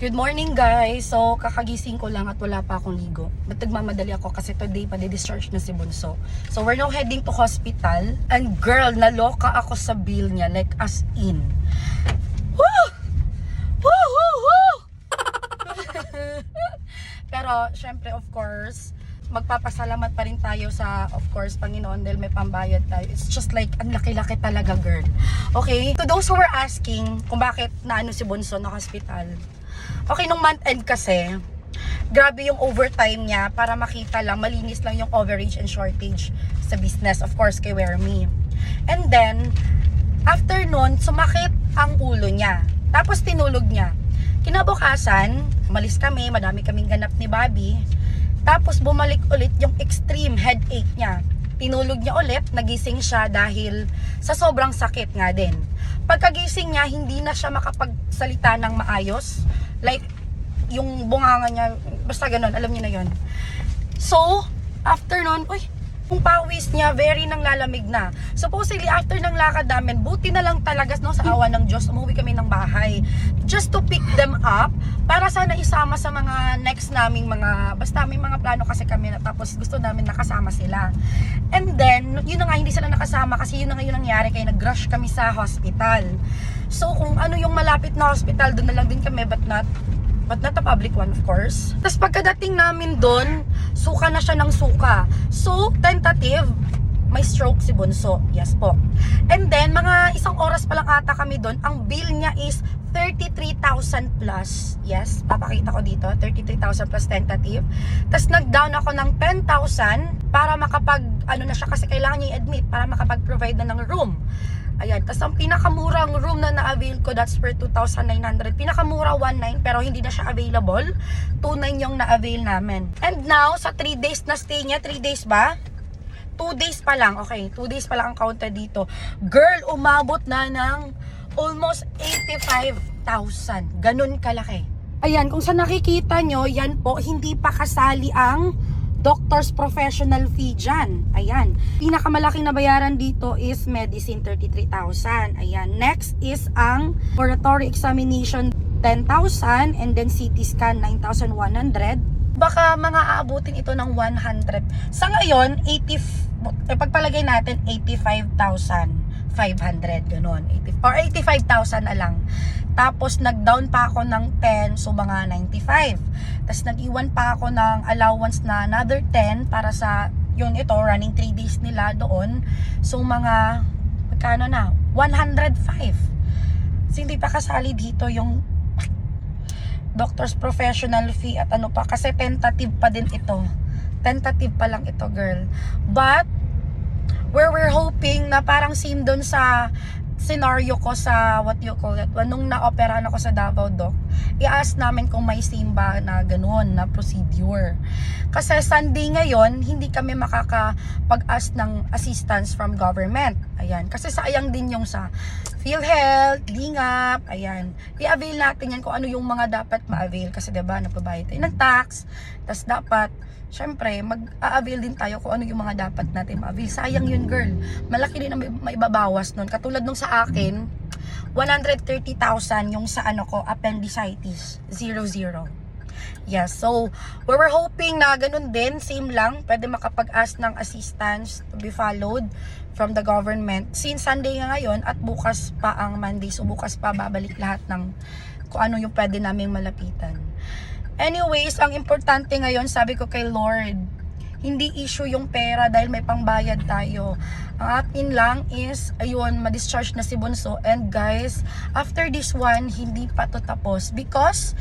Good morning guys! So, kakagising ko lang at wala pa akong ligo. But nagmamadali ako kasi today pa di-discharge na si Bunso. So, we're now heading to hospital. And girl, naloka ako sa bill niya. Like as in. Woo! Woo! Woo! Woo! Pero, syempre, of course, magpapasalamat pa rin tayo sa, of course, Panginoon dahil may pambayad tayo. It's just like, ang laki-laki talaga, girl. Okay? To those who were asking kung bakit naano si Bunso na hospital. Okay, nung month end kasi, grabe yung overtime niya para makita lang, malinis lang yung overage and shortage sa business. Of course, kay Wermy. And then, after nun, sumakit ang ulo niya. Tapos tinulog niya. Kinabukasan, umalis kami, madami kaming ganap ni Bobby. Tapos bumalik ulit yung extreme headache niya. Tinulog niya ulit, nagising siya dahil sa sobrang sakit nga din. Pagkagising niya, hindi na siya makapagsalita ng maayos. Like, yung bunganga niya, basta ganun, alam niyo na yon. So, after nun, yung pawis niya, very nang lalamig na. Supposedly, after ng lakad namin, buti na lang talaga, no, sa awa ng Diyos, umuwi kami ng bahay. Just to pick them up, para sana isama sa mga next naming mga, basta may mga plano kasi kami, tapos gusto namin nakasama sila. And then, yun na nga, hindi sila nakasama kasi yun na nga yung nangyari, kaya nag-rush kami sa hospital. So, kung ano yung malapit na hospital, doon na lang din kami, but not a public one, of course. Tapos pagkadating namin doon, suka na siya ng suka. So, tentative, may stroke si Bunso. Yes po. And then, mga isang oras pa lang ata kami doon, ang bill niya is 33,000 plus. Yes, papakita ko dito, 33,000 plus tentative. Tapos nag-down ako ng 10,000 para makapag, ano na siya, kasi kailangan niya i-admit para makapag-provide na ng room. Ayan, tapos ang pinakamurang room na na-avail ko, that's for 2,900. Pinakamura, 1,900, pero hindi na siya available. 2,900 yung na-avail namin. And now, sa 3 days na stay niya, 3 days ba? 2 days pa lang, okay, 2 days pa lang ang counted dito. Girl, umabot na ng almost 85,000. Ganun kalaki. Ayan, kung sa nakikita nyo, yan po, hindi pa kasali ang doctor's professional fee dyan. Ayan. Pinakamalaking nabayaran dito is medicine, 33,000. Ayan. Next is ang laboratory examination, 10,000. And then CT scan, 9,100. Baka mga aabutin ito ng 100. Sa ngayon, pagpalagay natin, 85,500. Ganon. Or 85,000 na lang. Tapos nag-down pa ako ng 10, so mga 95. Tapos nag-iwan pa ako ng allowance na another 10 para sa yun ito, running 3 days nila doon. So mga, magkano na? 105. So hindi pa kasali dito yung doctor's professional fee at ano pa. Kasi tentative pa din ito. Tentative pa lang ito, girl. But, where we're hoping na parang same doon sa scenario ko sa what you call it, nung na-operahan ako sa Davao Doc, i-ask namin kung may simba na ganun na procedure. Kasi Sunday ngayon, hindi kami makakapag-ask ng assistance from government. Ayan. Kasi sayang din yung sa PhilHealth, Lingap, ayan. I-avail natin yan kung ano yung mga dapat ma-avail. Kasi diba, napabayad tayo ng tax. Tapos dapat, syempre, mag-a-avail din tayo kung ano yung mga dapat natin ma-avail. Sayang yun, girl. Malaki din ang maibabawas nun. Katulad nung sa akin, 130,000 yung sa ano ko, appendicitis, 00. Yes, so, we were hoping na ganun din, same lang, pwede makapag-ask ng assistance to be followed from the government. Since Sunday nga ngayon, at bukas pa ang Monday, so bukas pa babalik lahat ng kung ano yung pwede naming malapitan. Anyways, ang importante ngayon, sabi ko kay Lord, hindi issue yung pera dahil may pangbayad tayo. Ang atin lang is, ayun, ma-discharge na si Bunso. And guys, after this one, hindi pa to tapos. Because,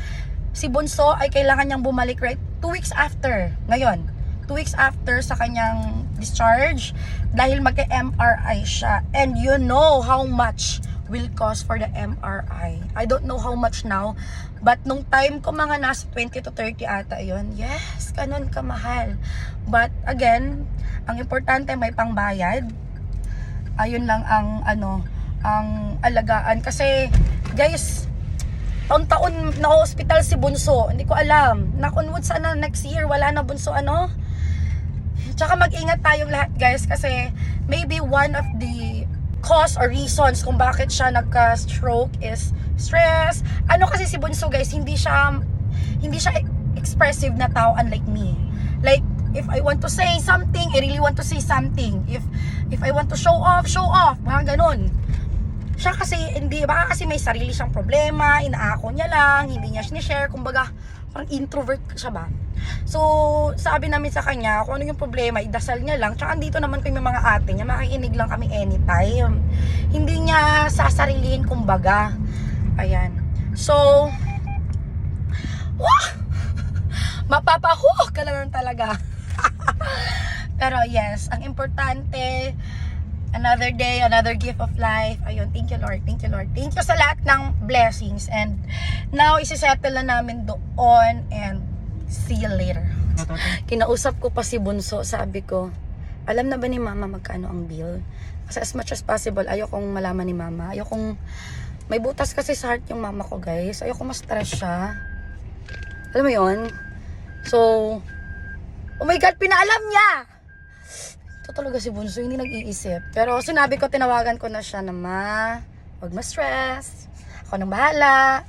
si Bunso ay kailangan niyang bumalik right 2 weeks after. Ngayon, 2 weeks after sa kanyang discharge dahil magka-MRI siya. And you know how much will cost for the MRI. I don't know how much now, but nung time ko mga nasa 20 to 30 ata yun, yes, ganun kamahal. But again, ang importante may pangbayad. Ayun lang ang ang alagaan. Kasi guys, taon-taon na hospital si Bunso, hindi ko alam. Nakunwood sana next year wala na Bunso Tsaka mag-ingat tayong lahat guys, kasi maybe one of the cause or reasons kung bakit siya nagka-stroke is stress. Ano kasi si Bunso guys, hindi siya expressive na tao unlike me. Like, if I want to say something, I really want to say something. If I want to show off, mga ganun. Siya kasi, baka kasi may sarili siyang problema, inaako niya lang, hindi niya sinishare, kumbaga, parang introvert siya ba? So, sabi namin sa kanya, kung ano yung problema, idasal niya lang. Tsaka andito naman kami mga ate niya, makikinig lang kami anytime. Hindi niya sasarilihin, kumbaga. Ayan. So, wah! Mapapahuh ka lang talaga. Pero yes, ang importante, another day, another gift of life. Ayun, thank you Lord, thank you Lord. Thank you sa lahat ng blessings. And now, isisettle na namin doon and see you later. Kinausap ko pa si Bunso, sabi ko, alam na ba ni Mama magkano ang bill? Kasi as much as possible, ayokong malaman ni Mama. Ayokong, may butas kasi sa heart yung mama ko guys. Ayokong ma-stress siya. Alam mo yun? So, oh my God, pinaalam niya! Ito talaga si Bunso, hindi nag-iisip. Pero sinabi ko, tinawagan ko na siya na huwag ma-stress. Ako nang bahala.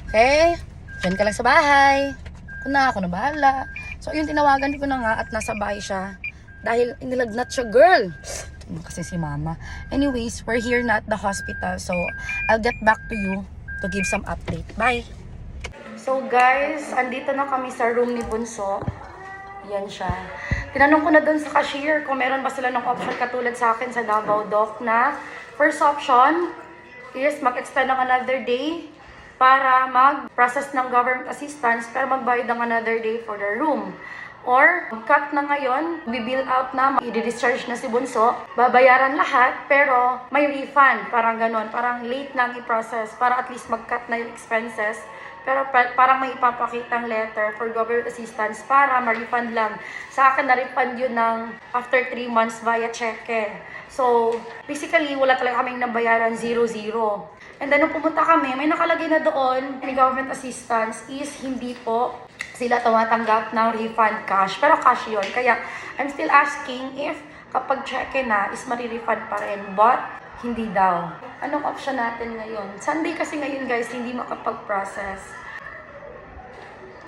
Okay? Diyan ka lang sa bahay. Ako na bahala. So, yun, tinawagan ko na nga at nasa bahay siya. Dahil inilagnat siya, girl. Kasi si Mama. Anyways, we're here na at the hospital. So, I'll get back to you to give some update. Bye! So, guys, andito na kami sa room ni Bunso. Yan siya. Tinanong ko na dun sa cashier kung meron ba sila ng option katulad sa akin sa Davao Doc na first option is mag-extend ng another day para mag-process ng government assistance pero magbayad ng another day for the room. Or, cut na ngayon, bibill out na, i-discharge na si Bunso, babayaran lahat, pero may refund, parang ganon, parang late lang i-process, para at least mag-cut na yung expenses, pero parang may ipapakitang letter for government assistance para ma-refund lang. Sa akin, na-refund yun ng after 3 months via cheque. So, basically, wala talaga kaming nabayaran, 0-0. And then, nung pumunta kami, may nakalagay na doon, may government assistance is hindi po sila tumatanggap ng refund cash. Pero cash yun. Kaya, I'm still asking if kapag cheque na, is marirefund pa rin. But, hindi daw. Anong option natin ngayon? Sunday kasi ngayon guys, hindi makapag-process.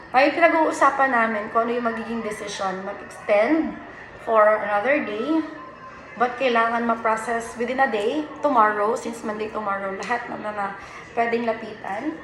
May pinag-uusapan namin kung ano yung magiging decision. Mag-extend for another day. But kailangan ma-process within a day, tomorrow, since Monday tomorrow, lahat na pwedeng lapitan.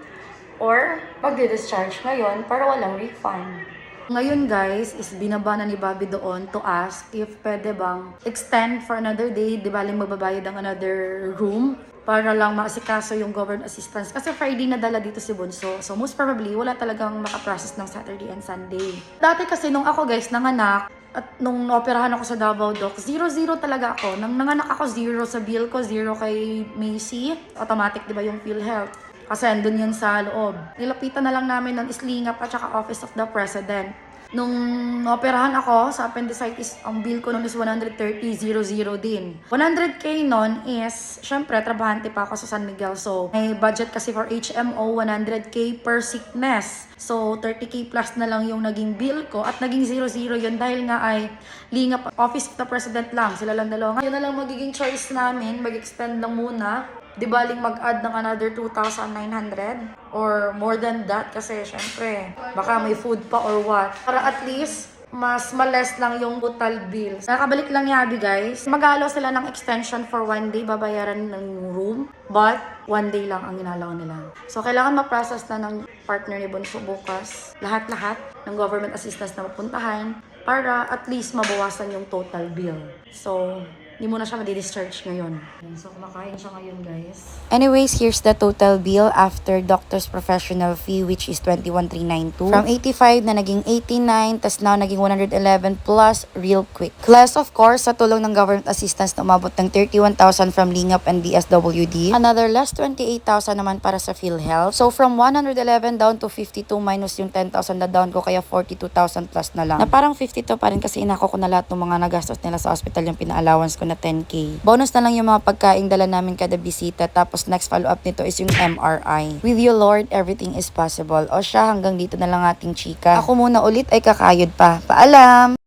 Or magdi-discharge ngayon para walang refund. Ngayon guys, is binaba na ni Bobby doon to ask if pwede bang extend for another day, di baling magbabayad ng another room para lang maasikaso yung government assistance. Kasi Friday na dala dito si Bunso. So most probably, wala talagang makaprocess ng Saturday and Sunday. Dati kasi nung ako guys, nanganak, at nung operahan ako sa Davao Doc, 0-0 talaga ako. Nang nanganak ako, 0 sa bill ko, 0 kay Macy. Automatic, di ba yung PhilHealth? Kasi andun yun sa loob. Nilapitan na lang namin ng Islingap at saka Office of the President. Nung operahan ako sa appendicitis, ang bill ko nun is 130, 0-0 din. 100K nun is, syempre, trabahante pa ako sa San Miguel. So, may budget kasi for HMO, 100K per sickness. So, 30K plus na lang yung naging bill ko at naging 0-0 yun dahil nga ay Lingap Office of the President lang. Sila lang dalawa. Yun na lang magiging choice namin, mag-extend lang muna. Di baling mag-add ng another 2,900 or more than that kasi syempre baka may food pa or what. Para at least mas maless lang yung total bills. Nakabalik lang ni Abby guys. Mag-allow sila ng extension for 1 day, babayaran ng room. But 1 day lang ang inalaw nila. So kailangan ma-process na ng partner ni Bunso bukas. Lahat-lahat ng government assistance na mapuntahan para at least mabawasan yung total bill. So, hindi mo na siya madi-discharge ngayon. So, kumakain siya ngayon, guys. Anyways, here's the total bill after doctor's professional fee, which is 21,392. From 85 na naging 89, tas now naging 111 plus real quick. Plus, of course, sa tulong ng government assistance na umabot ng 31,000 from Lingap and DSWD. Another less 28,000 naman para sa PhilHealth. So, from 111 down to 52 minus yung 10,000 na down ko, kaya 42,000 plus na lang. Na parang 52 pa rin kasi inako ko na lahat ng mga nagastos nila sa hospital yung pina-allowance ko na 10K. Bonus na lang yung mga pagkain dala namin kada bisita. Tapos next follow-up nito is yung MRI. With you, Lord, everything is possible. O siya, hanggang dito na lang ating chika. Ako muna ulit ay kakayod pa. Paalam!